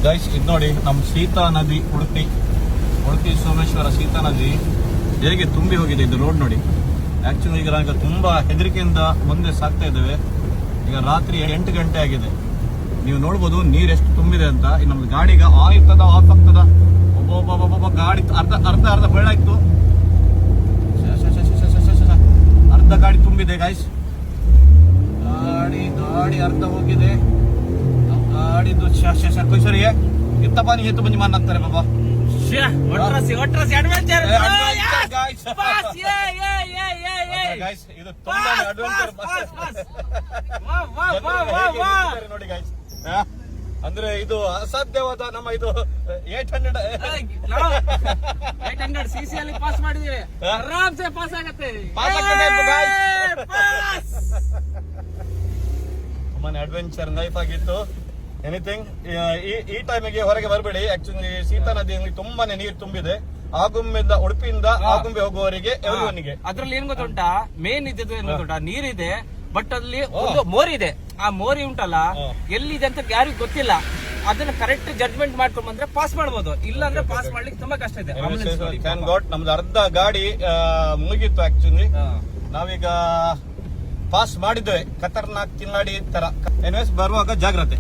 Guys ಇದು ನೋಡಿ ನಮ್ಮ ಸೀತಾ ನದಿ ಉಡುಪಿ ಸೋಮೇಶ್ವರ ಸೀತಾ ನದಿ ಹೇಗೆ ತುಂಬಿ ಹೋಗಿದೆ. ಇದು ರೋಡ್ ನೋಡಿ. ಆಕ್ಚುಲಿ ಈಗ ನಾವು ತುಂಬಾ ಹೆದರಿಕೆಯಿಂದ ಮುಂದೆ ಸಾಗ್ತಾ ಇದ್ದೇವೆ. ಈಗ ರಾತ್ರಿ 8 ಗಂಟೆ ಆಗಿದೆ. ನೀವು ನೋಡ್ಬೋದು ನೀರ್ ಎಷ್ಟು ತುಂಬಿದೆ ಅಂತ. ನಮ್ದು ಗಾಡಿಗೆ ಆಫ್ ಆಗ್ತದ. ಒಬ್ಬೊಬ್ಬ ಗಾಡಿ ಅರ್ಧ ಬೆಳ್ಳಾಯ್ತು. ಅರ್ಧ ಗಾಡಿ ತುಂಬಿದೆ ಗೈಸ್. ಗಾಡಿ ಅರ್ಧ ಹೋಗಿದೆ. ಗಾಡಿದು ಕೊಯ್ಸರಿ ಇತ್ತ ಪಾನಿ ಎತ್ತು ಬಂದು ಮನ್ ಹಾಕ್ತಾರೆ ಬಾಬಾ. ಇದು ತುಂಬಾ ಅಡ್ವೆಂಚರ್ ನೋಡಿ ಗೈಸ್. ಅಂದ್ರೆ ಇದು ಅಸಾಧ್ಯವಾದ ನಮ್ಮ ಇದು 800 cc ಅಲ್ಲಿ ಪಾಸ್ ಮಾಡಿದೀವಿ. ಆರಾಮ್ಸೆ ಪಾಸ್ ಆಗತ್ತೆ. ತುಂಬಾನೇ ಅಡ್ವೆಂಚರ್ ಲೈಫ್ ಆಗಿತ್ತು. ಎನಿಥಿಂಗ್ ಈ ಟೈಮಿಗೆ ಹೊರಗೆ ಬರಬೇಡಿ. ಆಕ್ಚುಲಿ ಸೀತಾ ನದಿಯಲ್ಲಿ ತುಂಬಾನೇ ನೀರು ತುಂಬಿದೆ. ಆಗುಂಬೆಯಿಂದ ಉಡುಪಿಯಿಂದ ಆಗುಂಬೆ ಹೋಗುವವರಿಗೆ everyone-ಗೆ. ಅದ್ರಲ್ಲಿ ಏನ್ ಗೊತ್ತುಂಟಾ, ಮೇನ್ ಇದ್ದದ್ದು ಏನ್ ಗೊತ್ತುಂಟಾ, ನೀರಿದೆ ಬಟ್ ಅಲ್ಲಿ ಒಂದು ಮೋರಿ ಇದೆ. ಆ ಮೋರಿ ಉಂಟಲ್ಲ ಎಲ್ಲಿದೆ ಅಂತ ಯಾರಿಗೂ ಗೊತ್ತಿಲ್ಲ. ಅದನ್ನ ಕರೆಕ್ಟ್ ಜಡ್ಜ್ಮೆಂಟ್ ಮಾಡ್ಕೊಂಡ್ ಬಂದ್ರೆ ಪಾಸ್ ಮಾಡ್ಬೋದು. ಇಲ್ಲ ಅಂದ್ರೆ ಪಾಸ್ ಮಾಡ್ಲಿಕ್ಕೆ ತುಂಬಾ ಕಷ್ಟ ಇದೆ. ಥ್ಯಾಂಕ್ ಗಾಡ್ ನಮ್ದು ಅರ್ಧ ಗಾಡಿ ಮುಗಿತ್ತು. ಆಕ್ಚುಲಿ ನಾವೀಗ ಪಾಸ್ ಮಾಡಿದ್ದೇವೆ. ಖತರ್ನಾಕ್ ಕಿನ್ನಾಡಿ ತರ. ಎನಿವೇಸ್ ಬರುವಾಗ ಜಾಗ್ರತೆ.